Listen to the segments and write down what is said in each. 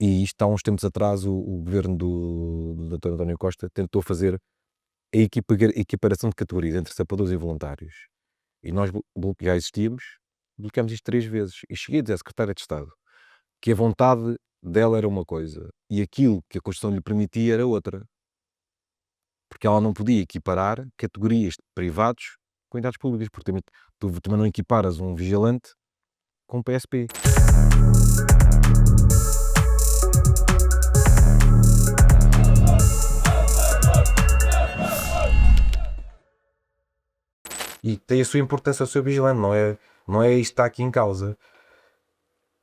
E isto há uns tempos atrás o governo do Dr. António Costa tentou fazer a equiparação de categorias entre sapadores e voluntários. E nós já existíamos, bloqueámos isto 3 vezes. E cheguei a dizer à Secretária de Estado que a vontade dela era uma coisa e aquilo que a Constituição lhe permitia era outra. Porque ela não podia equiparar categorias de privados com entidades públicas, porque tu também não equiparas um vigilante com um PSP. E tem a sua importância o seu vigilante, não é isto que está aqui em causa.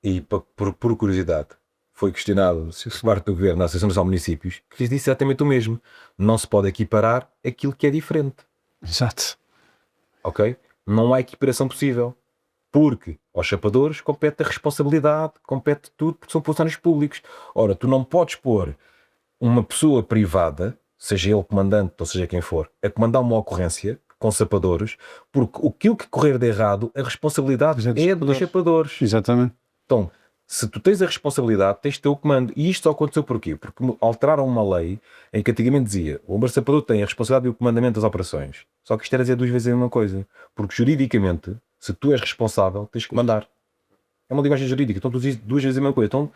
E por curiosidade, foi questionado se o parte do governo na Associação dos Municípios, que lhes disse exatamente o mesmo. Não se pode equiparar aquilo que é diferente. Exato. Ok? Não há equiparação possível. Porque aos chapadores compete a responsabilidade, compete tudo, porque são funcionários públicos. Ora, tu não podes pôr uma pessoa privada, seja ele comandante ou seja quem for, a comandar uma ocorrência com sapadores, porque aquilo que correr de errado, a responsabilidade é dos chapadores. Exatamente. Então, se tu tens a responsabilidade, tens de ter o comando. E isto só aconteceu porquê? Porque alteraram uma lei em que antigamente dizia o bombeiro sapador tem a responsabilidade e o comandamento das operações. Só que isto era dizer 2 vezes a mesma coisa. Porque juridicamente, se tu és responsável, tens que comandar. É uma linguagem jurídica. Então tu dizes 2 vezes a mesma coisa. Então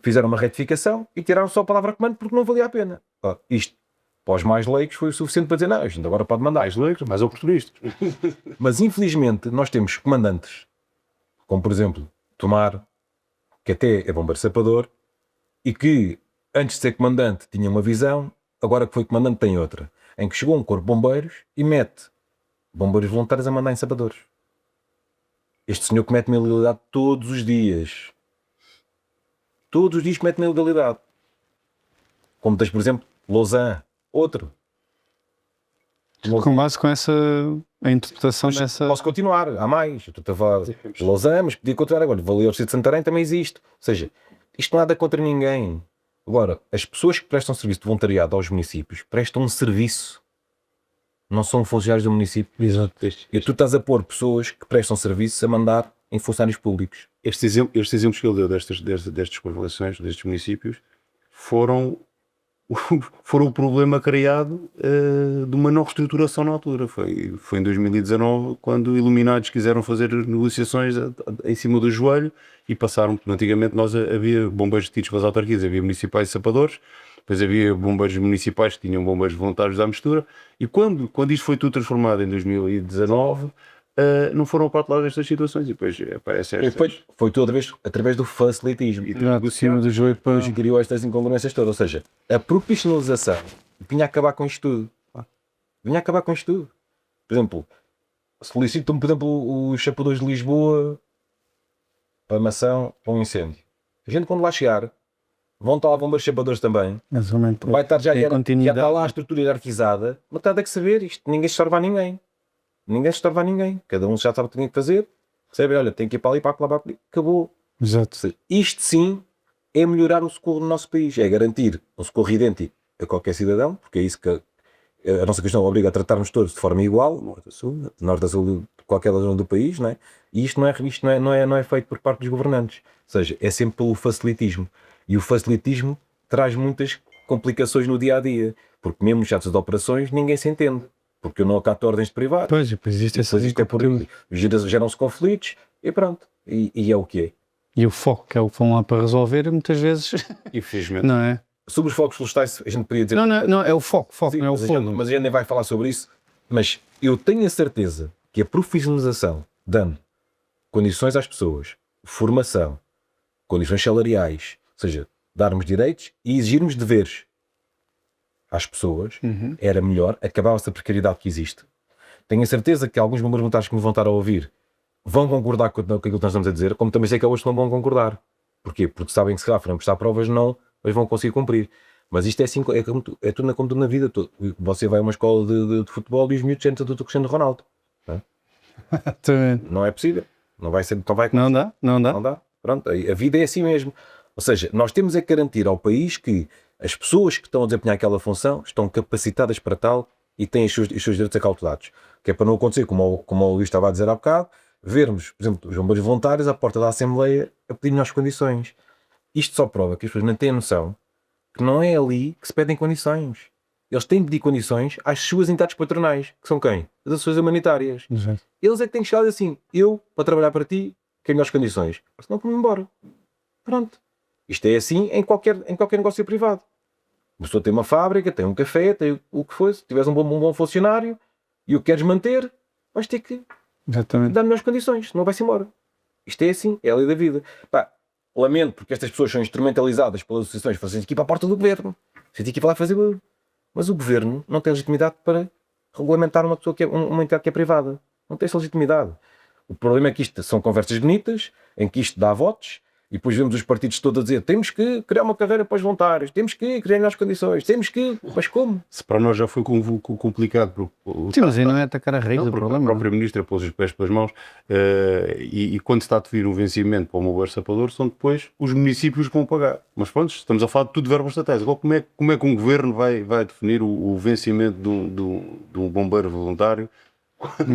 fizeram uma retificação e tiraram só a palavra comando porque não valia a pena. Isto, para os mais leigos, foi o suficiente para dizer não, isto agora pode mandar. Mais leigos, mais oportunistas. Mas infelizmente nós temos comandantes, como por exemplo Tomar, que até é bombeiro sapador, e que antes de ser comandante tinha uma visão, agora que foi comandante tem outra, em que chegou um corpo de bombeiros e mete bombeiros voluntários a mandar em sapadores. Este senhor comete uma ilegalidade todos os dias. Todos os dias comete uma ilegalidade. Como tens, por exemplo, Lausanne, outro. Com base com essa a interpretação Mas dessa. posso continuar, há mais. Eu estou a falar de Lausanne, mas podia continuar agora. Valeu de Santarém também existe. Ou seja, isto não há nada contra ninguém. Agora, as pessoas que prestam serviço de voluntariado aos municípios prestam um serviço. Não são funcionários do município. Exato. E tu estás a pôr pessoas que prestam serviço a mandar em funcionários públicos. Estes exemplos que ele deu destas correlações, destes municípios, foram o problema criado de uma não reestruturação na altura. Foi em 2019 quando iluminados quiseram fazer negociações em cima do joelho e passaram, porque antigamente havia bombeiros detidos pelas autarquias, havia municipais e sapadores, depois havia bombeiros municipais que tinham bombeiros voluntários à mistura, e quando isto foi tudo transformado em 2019, não foram aparados estas situações, e depois aparece foi tudo através do facilitismo. De cima do joelho para. Depois criou estas incongruências todas. Ou seja, a profissionalização vinha a acabar com isto tudo. Vinha a acabar com isto tudo. Por exemplo, solicitam-me, por exemplo, os chapadores de Lisboa para mação, para um incêndio. A gente, quando lá chegar, vão estar lá bombeiros chapadores também. Exatamente. Vai estar já continuidade. está lá a estrutura hierarquizada, mas está a que saber isto. Ninguém se estorva a ninguém. Ninguém se estorva a ninguém. Cada um já sabe o que tem que fazer. Sabe, olha, tem que ir para ali, para lá, para ali. Acabou. Exato. Isto sim é melhorar o socorro no nosso país. É garantir um socorro idêntico a qualquer cidadão, porque é isso que a nossa questão obriga a tratarmos todos de forma igual, norte a sul, de qualquer zona do país, não é? E isto não é feito por parte dos governantes. Ou seja, é sempre pelo facilitismo. E o facilitismo traz muitas complicações no dia a dia, porque mesmo nos chatos de operações ninguém se entende. Porque eu não acato ordens de privado. Pois, depois existe essa. Isto é por geram-se conflitos e pronto. E é o que é. E o foco que é o que vão lá para resolver, muitas vezes. Infelizmente. Não é? Sobre os fogos florestais, a gente podia dizer. Não, é o foco. Sim, não é o fogo. mas a gente nem vai falar sobre isso. Mas eu tenho a certeza que a profissionalização, dando condições às pessoas, formação, condições salariais, ou seja, darmos direitos e exigirmos deveres às pessoas, era melhor, acabava-se a precariedade que existe. Tenho a certeza que alguns bombeiros voluntários que me vão estar a ouvir vão concordar com aquilo que nós estamos a dizer, como também sei que hoje não vão concordar. Porquê? Porque sabem que se forem prestar provas não eles vão conseguir cumprir. Mas isto é assim, é tudo como tudo na vida. Você vai a uma escola de futebol e os miúdos sentam do Cristiano Ronaldo. Não é? Não é possível. Não vai ser, Não dá. Pronto, a vida é assim mesmo. Ou seja, nós temos é que garantir ao país que as pessoas que estão a desempenhar aquela função estão capacitadas para tal e têm os seus direitos acautelados. Que é para não acontecer, como o Luís estava a dizer há bocado, vermos, por exemplo, os bombeiros voluntários à porta da Assembleia a pedir melhores condições. isto só prova que as pessoas não têm a noção que não é ali que se pedem condições. Eles têm de pedir condições às suas entidades patronais, que são quem? As ações humanitárias. Exato. Eles é que têm que chegar e dizer assim, eu, para trabalhar para ti, quero melhores condições. Senão vou-me embora. Pronto. Isto é assim em qualquer negócio privado. Uma pessoa tem uma fábrica, tem um café, tem o que for. Se tiveres um bom funcionário e o queres manter, vais ter que Exatamente. dar melhores condições, senão vai-se embora. Isto é assim, é a lei da vida. Pá, lamento, porque estas pessoas são instrumentalizadas pelas associações, fazem aqui para a porta do governo. Você tem que ir para lá fazer. Mas o governo não tem legitimidade para regulamentar uma pessoa uma entidade que é privada. Não tem essa legitimidade. O problema é que isto são conversas bonitas, em que isto dá votos, e depois vemos os partidos todos a dizer temos que criar uma carreira para os voluntários, temos que criar melhores condições, temos que... Mas como? Se para nós já foi complicado, Sim, mas aí não é atacar a raiz do porque problema. a própria ministra pôs os pés pelas mãos, e quando se está a definir um vencimento para o Bombeiro Sapador, são depois os municípios que vão pagar. Mas pronto, estamos a falar de tudo de verbas estatais. Agora, como é que um governo vai definir o vencimento de um bombeiro voluntário?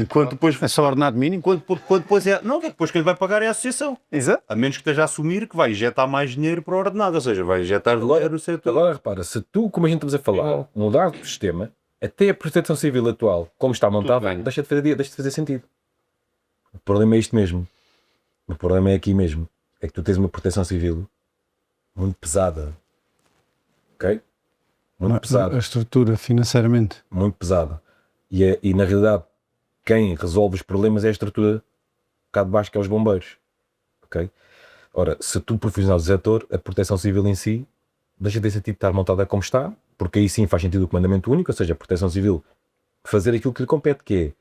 Quando depois, É só ordenado mínimo. quando depois não, depois quem lhe vai pagar é a associação. Exato. A menos que esteja a assumir que vai injetar mais dinheiro para o ordenado, ou seja, vai injetar dinheiro no setor. Agora repara, se tu, como a gente estamos a falar, mudar o sistema, até a proteção civil atual, como está montada, bem. deixa de fazer sentido. O problema é isto mesmo. O problema é aqui mesmo. É que tu tens uma proteção civil muito pesada. Ok? Muito pesada. A estrutura financeiramente. Muito pesada. E na realidade, quem resolve os problemas é a estrutura cá de baixo, que é os bombeiros. Ok? Ora, se tu profissional do setor, a proteção civil em si deixa de sentido estar montada como está, porque aí sim faz sentido o comandamento único, ou seja, a proteção civil fazer aquilo que lhe compete, que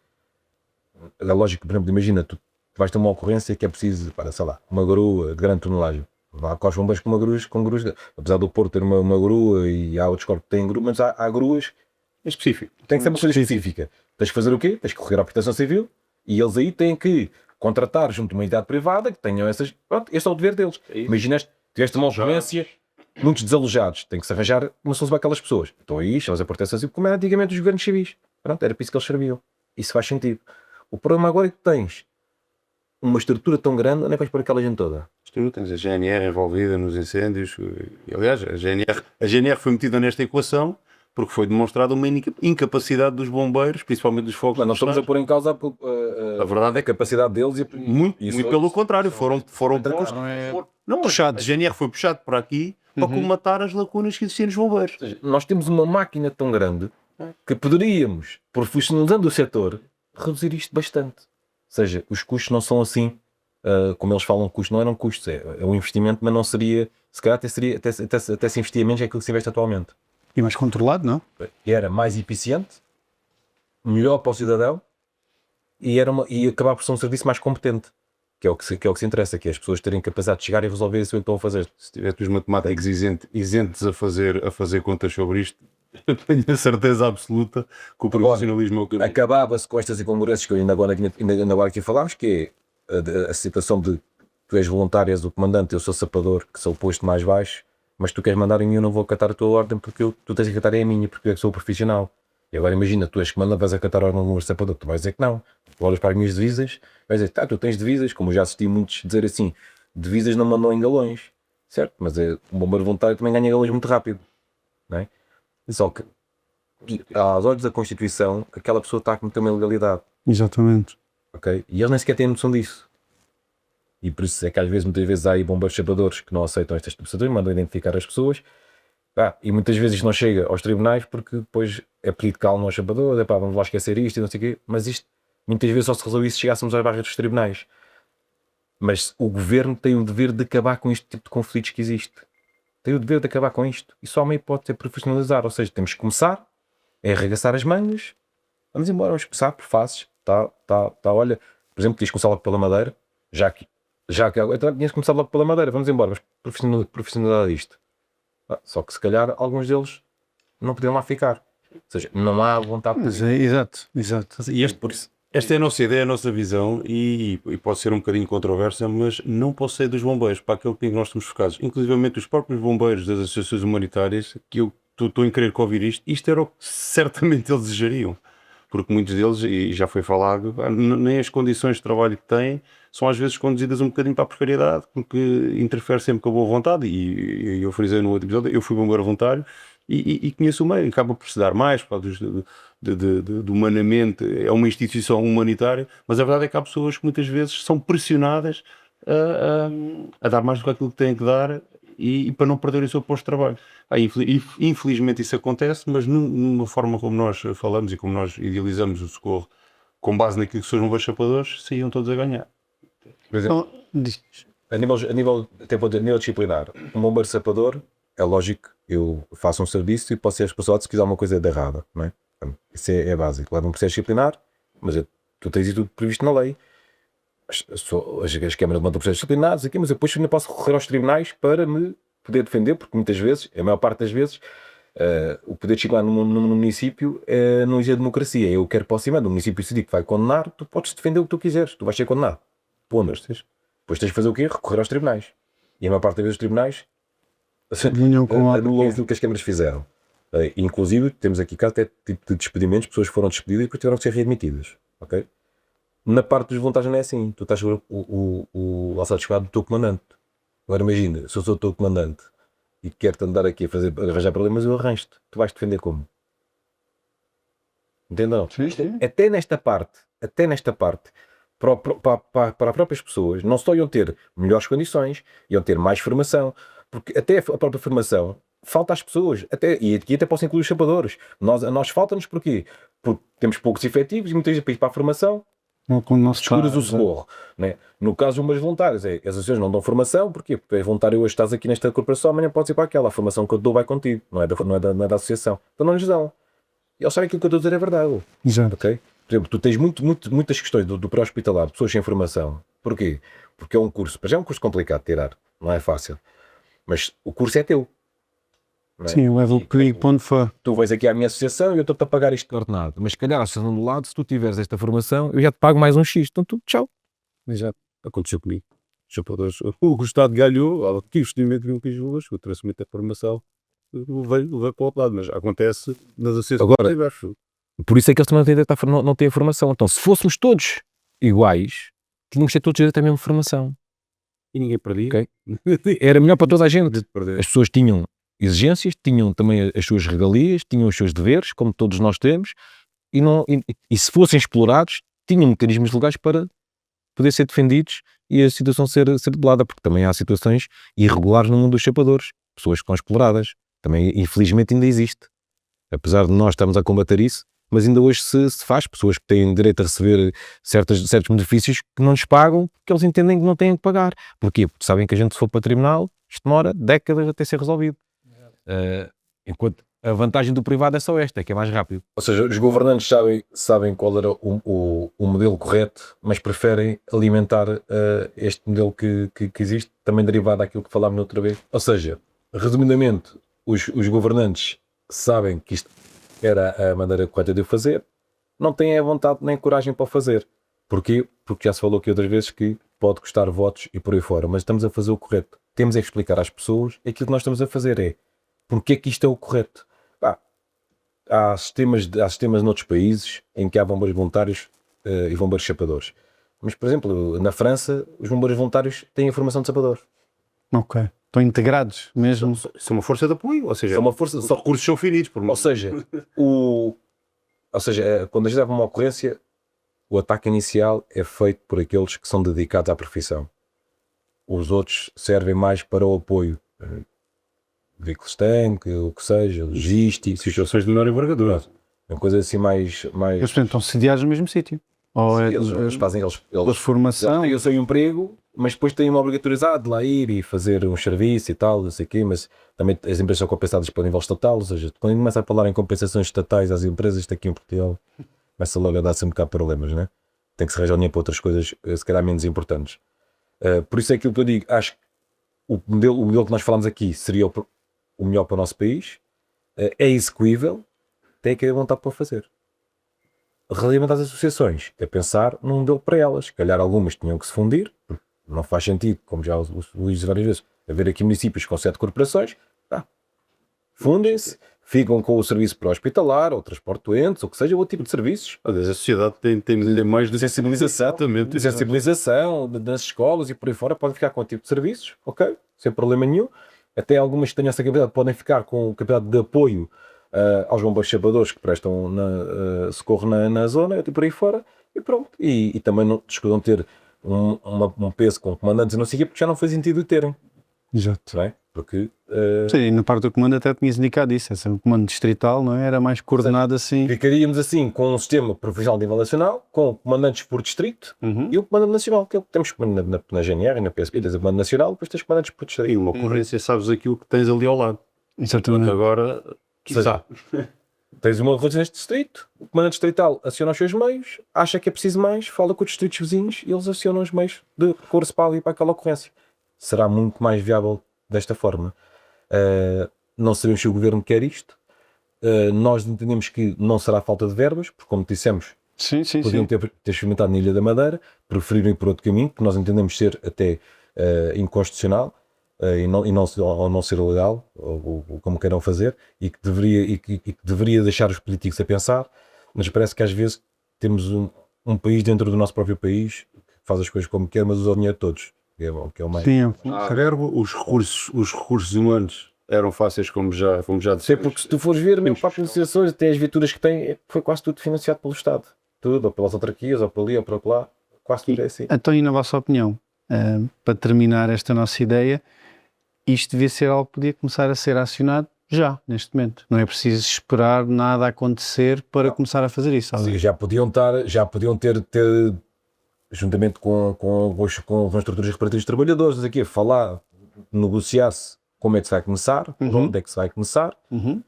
é lógico, por exemplo, imagina, tu vais ter uma ocorrência que é preciso, para, sei lá, uma grua de grande tonelagem. Vá com os bombeiros com gruas, apesar do Porto ter uma grua e há outros corpos que têm grua, mas há gruas. É específico. Tem que ser uma coisa específica. Tens que fazer o quê? Tens que recorrer à proteção civil e eles aí têm que contratar junto a uma entidade privada que tenham essas. Pronto, esse é o dever deles. Imagina, tiveste uma ocorrência, muitos desalojados, tem que se arranjar uma solução para aquelas pessoas. Então aí, eles a proteção civil, como era antigamente os governos civis. Pronto, era para isso que eles serviam. Isso faz sentido. O problema agora é que tens uma estrutura tão grande, onde é que vais pôr aquela gente toda? Tens a GNR envolvida nos incêndios. E, aliás, a GNR foi metida nesta equação porque foi demonstrada uma incapacidade dos bombeiros, principalmente dos fogos. Nós estamos a pôr em causa A verdade é que a capacidade deles e muito pelo contrário, foram não, puxados. a GNR foi puxado por aqui para colmatar as lacunas que existiam nos bombeiros. Ou seja, nós temos uma máquina tão grande que poderíamos, profissionalizando o setor, reduzir isto bastante. Ou seja, os custos não são assim, como eles falam, custos não eram custos, é um investimento, mas não seria, se calhar até se investia menos é aquilo que se investe atualmente. E mais controlado, não? E era mais eficiente, melhor para o cidadão e acabar por ser um serviço mais competente, que é o que se interessa, que é as pessoas terem capacidade de chegar e resolver isso que estão a fazer. Se tiver os matemáticos isentos a fazer contas sobre isto, eu tenho a certeza absoluta que o profissionalismo é o caminho. Acabava-se com estas incongruências que ainda agora aqui falámos, que é a situação de tu és voluntário, és o comandante, eu sou sapador, que sou o posto mais baixo, mas tu queres mandar em mim, eu não vou acatar a tua ordem porque tu tens que acatar é a minha, porque eu é que sou o profissional. E agora imagina, tu és comandante, vais acatar a ordem do sapador, tu vais dizer que não. Tu olhas para as minhas divisas, vais dizer, tu tens divisas, como eu já assisti muitos dizer assim, divisas não mandam em galões, certo? Mas um bombeiro voluntário também ganha galões muito rápido, não é? Só que, aos olhos da Constituição, aquela pessoa está a cometer uma ilegalidade, Exatamente. ok? E eles nem sequer têm noção disso. E por isso é que muitas vezes há aí bombeiros sapadores que não aceitam estas situações, mandam identificar as pessoas, e muitas vezes isto não chega aos tribunais porque depois é pedido calma aos sapadores, vamos lá esquecer isto e não sei o quê, mas isto muitas vezes só se resolve se chegássemos às barras dos tribunais. Mas o governo tem o dever de acabar com este tipo de conflitos que existe. Tem o dever de acabar com isto. E só meio pode ser profissionalizar, ou seja, temos que começar a arregaçar as mangas, vamos embora, vamos começar por fases. Olha, por exemplo, quis começar logo pela Madeira, já que eu tinha que começar logo pela Madeira, vamos embora, vamos profissionalizar isto. Só que se calhar alguns deles não podiam lá ficar. Ou seja, não há vontade Mas é, exato. E Por isso, esta é a nossa ideia, a nossa visão e pode ser um bocadinho controversa, mas não pode ser dos bombeiros, para aquele que nós estamos focados. Inclusivamente os próprios bombeiros das associações humanitárias, que eu estou em querer que ouvir isto era o que certamente eles desejariam. porque muitos deles, e já foi falado, nem as condições de trabalho que têm são às vezes conduzidas um bocadinho para a precariedade, porque interfere sempre com a boa vontade, e eu frisei no outro episódio, eu fui bombeiro voluntário, e conheço o meio, acaba por se dar mais, por causa de humanamente, é uma instituição humanitária, mas a verdade é que há pessoas que muitas vezes são pressionadas a dar mais do que aquilo que têm que dar e para não perderem o seu posto de trabalho. Infelizmente isso acontece, mas numa forma como nós falamos e como nós idealizamos o socorro, com base naquilo que são os bombeiros chapadores, saíam todos a ganhar. Por exemplo, Então, diz. até vou dizer, a nível disciplinar, um bombeiro sapador, é lógico, eu faço um serviço e posso ser responsabilizado se quiser alguma coisa de errada, não é? Portanto, isso é básico. Leva um processo disciplinar, mas tu tens isso tudo previsto na lei. As câmaras levantam processos disciplinares aqui, mas eu depois ainda posso recorrer aos tribunais para me poder defender, porque muitas vezes, a maior parte das vezes, o poder disciplinar num município não existe democracia. Eu quero aproximar do município decidir que vai condenar, tu podes defender o que tu quiseres, tu vais ser condenado. Depois tens de fazer o quê? Recorrer aos tribunais. E a maior parte das vezes os tribunais Vinham com anulam aquilo que as câmaras fizeram. Inclusive, temos aqui casos até tipo de despedimentos, pessoas que foram despedidas e depois tiveram que ser readmitidas. Ok? Na parte dos voluntários não é assim. Tu estás o alçado de chegada do teu comandante. Agora imagina, se eu sou o teu comandante e quero-te andar aqui a arranjar problemas, eu arranjo-te. Tu vais defender como? Entendam? Sim. Até nesta parte, para as próprias pessoas, não só iam ter melhores condições, iam ter mais formação, porque até a própria formação falta às pessoas, e aqui até posso incluir os chapadores. Nós falta-nos porquê? Porque temos poucos efetivos e muitas vezes para a formação descuras o socorro, né? No caso dos bombeiros voluntários, as associações não dão formação, porquê? Porque és voluntário hoje, estás aqui nesta corporação, amanhã podes ir para aquela, a formação que eu te dou vai contigo, não é da associação, então não lhes dão. E eles sabem que aquilo que eu estou a dizer é verdade. Exato. Okay? Por exemplo, tu tens muitas questões do pré-hospitalar, pessoas sem formação. Porquê? Porque é um curso, já é um curso complicado de tirar, não é fácil, mas o curso é teu. Não é? Sim, leva o perigo para onde for. Tu vais aqui à minha associação e eu estou-te a pagar isto de ordenado, mas se calhar a associação do lado, se tu tiveres esta formação, eu já te pago mais um X, então tu, tchau. Exato. Aconteceu comigo. Chapadores, o Estado ganhou, aqui o investimento de 1 kg, eu trouxe muita formação, levei para o outro lado, mas acontece nas associações. Agora, por isso é que eles também não têm a formação. Então, se fôssemos todos iguais, tínhamos que ter todos direito à mesma formação. E ninguém perdia. Okay? Era melhor para toda a gente. As pessoas tinham exigências, tinham também as suas regalias, tinham os seus deveres, como todos nós temos, e se fossem explorados, tinham mecanismos legais para poder ser defendidos e a situação ser debelada, porque também há situações irregulares no mundo dos chapadores, pessoas que estão exploradas. Também, infelizmente, ainda existe. Apesar de nós estarmos a combater isso, mas ainda hoje se faz, pessoas que têm direito a receber certos benefícios que não lhes pagam, porque eles entendem que não têm que pagar. Porquê? Porque sabem que a gente, se for para tribunal, isto demora décadas até ser resolvido. Enquanto a vantagem do privado é só esta, é que é mais rápido. Ou seja, os governantes sabem qual era o modelo correto, mas preferem alimentar este modelo que existe, também derivado daquilo que falámos na outra vez. Ou seja, resumidamente, os governantes sabem que isto era a maneira correta de o fazer, não têm a vontade nem a coragem para o fazer. Porquê? Porque já se falou aqui outras vezes que pode custar votos e por aí fora, mas estamos a fazer o correto. Temos é que explicar às pessoas aquilo que nós estamos a fazer é porque é que isto é o correto. Há sistemas noutros países em que há bombeiros voluntários e bombeiros chapadores. Mas, por exemplo, na França, os bombeiros voluntários têm a formação de chapadores. Ok. Estão integrados mesmo. São uma força de apoio, ou seja, Os recursos são finitos. Ou seja, quando a gente leva uma ocorrência, o ataque inicial é feito por aqueles que são dedicados à profissão. Os outros servem mais para o apoio. Veículos tanque, o que seja, logística, Situações de menor envergadura. uma coisa assim mais... Eles portanto, estão sediados no mesmo sítio. Ou é Eles fazem... pela formação. Eu sei um emprego, mas depois têm uma obrigatoriedade de lá ir e fazer um serviço e tal, não sei o quê, mas também as empresas são compensadas pelo nível estatal, ou seja, quando começa a falar em compensações estatais às empresas, isto aqui em Portugal começa logo a dar-se um bocado de problemas, né? Tem que se arranjar dinheiro para outras coisas, se calhar menos importantes. Por isso é aquilo que eu digo, acho que o modelo que nós falamos aqui seria o melhor para o nosso país, é execuível, tem que ter vontade para o fazer. Relativamente às associações, é pensar num modelo para elas. Se calhar algumas tinham que se fundir, porque não faz sentido, como já o Luís disse várias vezes, haver aqui municípios com 7 corporações, fundem-se, ficam com o serviço pré-hospitalar, ou transporte de doentes, ou que seja, outro tipo de serviços. Aliás, a sociedade tem mais de Sensibilização, Exatamente. nas escolas e por aí fora, podem ficar com o tipo de serviços, ok, sem problema nenhum. Até algumas que tenham essa capacidade podem ficar com capacidade de apoio aos bombeiros sapadores que prestam socorro na zona e por aí fora, e pronto. E também não escusam ter um peso com comandantes e não sei o quê, porque já não faz sentido terem, Exato. não é? Porque Sim, e na parte do comando até tinhas indicado isso, esse comando distrital, não é? Era mais coordenado assim. ficaríamos assim com um sistema profissional de nível nacional, com comandantes por distrito Uhum. e o comandante nacional, que é o que temos na GNR e na PSP, tens o comandante nacional, depois tens comandantes por distrito. E uma ocorrência, sabes aquilo que tens ali ao lado. Exatamente. Agora, quiçá. Tens uma ocorrência neste distrito, o comandante distrital aciona os seus meios, acha que é preciso mais, fala com os distritos vizinhos e eles acionam os meios de recurso para ali para aquela ocorrência. Será muito mais viável desta forma. Não sabemos se o governo quer isto. Nós entendemos que não será falta de verbas, porque como dissemos, Sim, sim, podiam sim. ter experimentado na Ilha da Madeira, preferiram ir por outro caminho, que nós entendemos ser até inconstitucional ou não ser legal, ou como queiram fazer, e que deveria deixar os políticos a pensar, mas parece que às vezes temos um país dentro do nosso próprio país que faz as coisas como quer, mas usa o dinheiro de todos, que é o mais... Sim, Verbo, os recursos humanos eram fáceis, como já Sei, dissemos. porque se tu fores ver, mesmo para as associações, até as viaturas que têm, foi quase tudo financiado pelo Estado. Tudo, ou pelas autarquias, ou por ali, ou por lá. Quase tudo é assim. Então, e na vossa opinião, para terminar esta nossa ideia, isto devia ser algo que podia começar a ser acionado já, neste momento. Não é preciso esperar nada acontecer para começar a fazer isso. Sim, já podiam ter juntamente com as estruturas reparativas de trabalhadores, aqui, falar, negociar-se como é que se vai começar, por onde é que se vai começar, Uhum.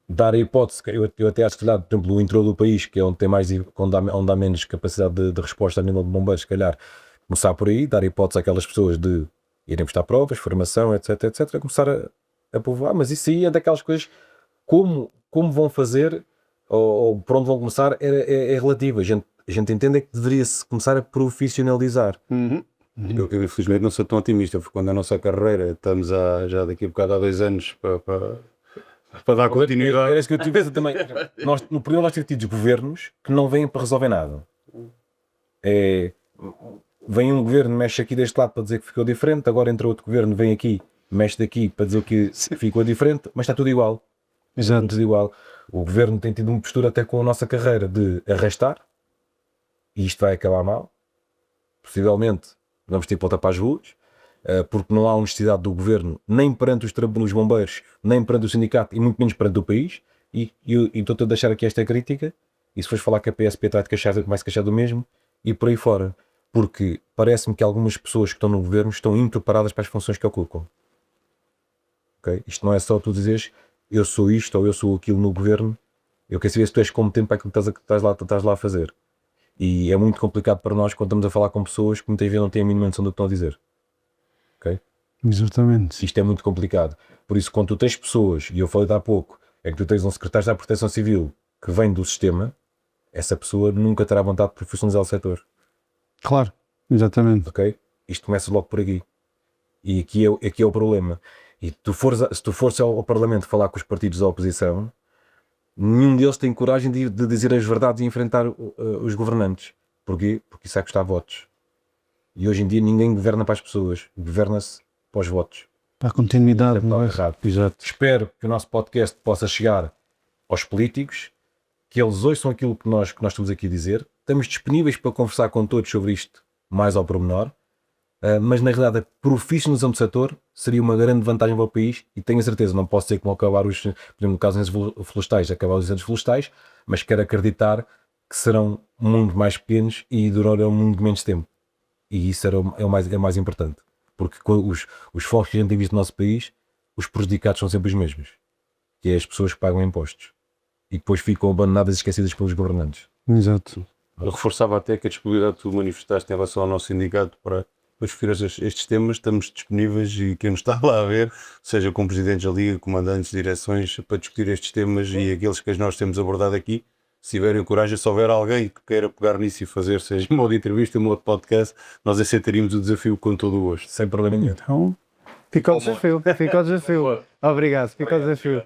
dar a hipótese, eu até acho que, por exemplo, o interior do país, que é onde tem mais, onde há menos capacidade de resposta a nível de bombeiros, se calhar, começar por aí, dar a hipótese àquelas pessoas de irem prestar provas, formação, etc, começar a povoar, mas isso aí é daquelas coisas, como vão fazer, ou por onde vão começar, é relativo. A gente entende é que deveria-se começar a profissionalizar. Uhum. Eu infelizmente não sou tão otimista, porque quando a nossa carreira, estamos já daqui a bocado há 2 anos para dar continuidade. Era isso que eu tive também. No período nós temos tido governos que não vêm para resolver nada. Vem um governo, mexe aqui deste lado para dizer que ficou diferente, agora entra outro governo, vem aqui, mexe daqui para dizer que ficou diferente, mas está tudo igual. Exato. Tudo igual. O governo tem tido uma postura até com a nossa carreira de arrastar, e isto vai acabar mal. Possivelmente vamos ter que voltar para as ruas, porque não há honestidade do governo, nem perante os bombeiros, nem perante o sindicato, e muito menos perante o país. E estou-te a deixar aqui esta crítica, e se fores falar que a PSP está de queixar, vai se queixar do mesmo, e por aí fora. Porque parece-me que algumas pessoas que estão no governo estão impreparadas para as funções que ocupam. Okay? Isto não é só tu dizeres eu sou isto ou eu sou aquilo no governo. Eu quero saber se tu és competente para aquilo que estás lá a fazer. E é muito complicado para nós quando estamos a falar com pessoas que muitas vezes não têm a mínima noção do que estão a dizer. Okay? Exatamente. Isto é muito complicado. Por isso, quando tu tens pessoas, e eu falei há pouco, é que tu tens um secretário da Proteção Civil que vem do sistema, essa pessoa nunca terá vontade de profissionalizar o setor. Claro, exatamente. Ok? Isto começa logo por aqui. E aqui é o problema. E se tu fores ao Parlamento falar com os partidos da oposição, nenhum deles tem coragem de dizer as verdades e enfrentar os governantes. Porquê? Porque isso vai custar votos. E hoje em dia ninguém governa para as pessoas, governa-se para os votos. Para a continuidade, Isto é não é? errado. Exato. Espero que o nosso podcast possa chegar aos políticos, que eles ouçam aquilo que nós estamos aqui a dizer. Estamos disponíveis para conversar com todos sobre isto mais ao pormenor, mas na realidade a profissionalização do setor seria uma grande vantagem para o país, e tenho a certeza, não posso dizer que vão acabar por exemplo, no caso dos florestais, acabar os incêndios florestais, mas quero acreditar que serão muito mais pequenos e durarão muito menos tempo. E isso é o mais importante, porque os focos que a gente tem visto no nosso país, os prejudicados são sempre os mesmos, que é as pessoas que pagam impostos e depois ficam abandonadas e esquecidas pelos governantes. Exato. Eu reforçava até que a disponibilidade que tu manifestaste em relação ao nosso sindicato para discutir estes temas. Estamos disponíveis, e quem nos está lá a ver, seja com presidentes da Liga, comandantes, direções, para discutir estes temas e aqueles que nós temos abordado aqui. Se tiverem coragem, se houver alguém que queira pegar nisso e fazer, seja em modo de entrevista, em modo de podcast, nós aceitaríamos o desafio com todo o gosto. Sem problema nenhum. Então, fica o desafio. Fica o desafio. Obrigado, fica o desafio.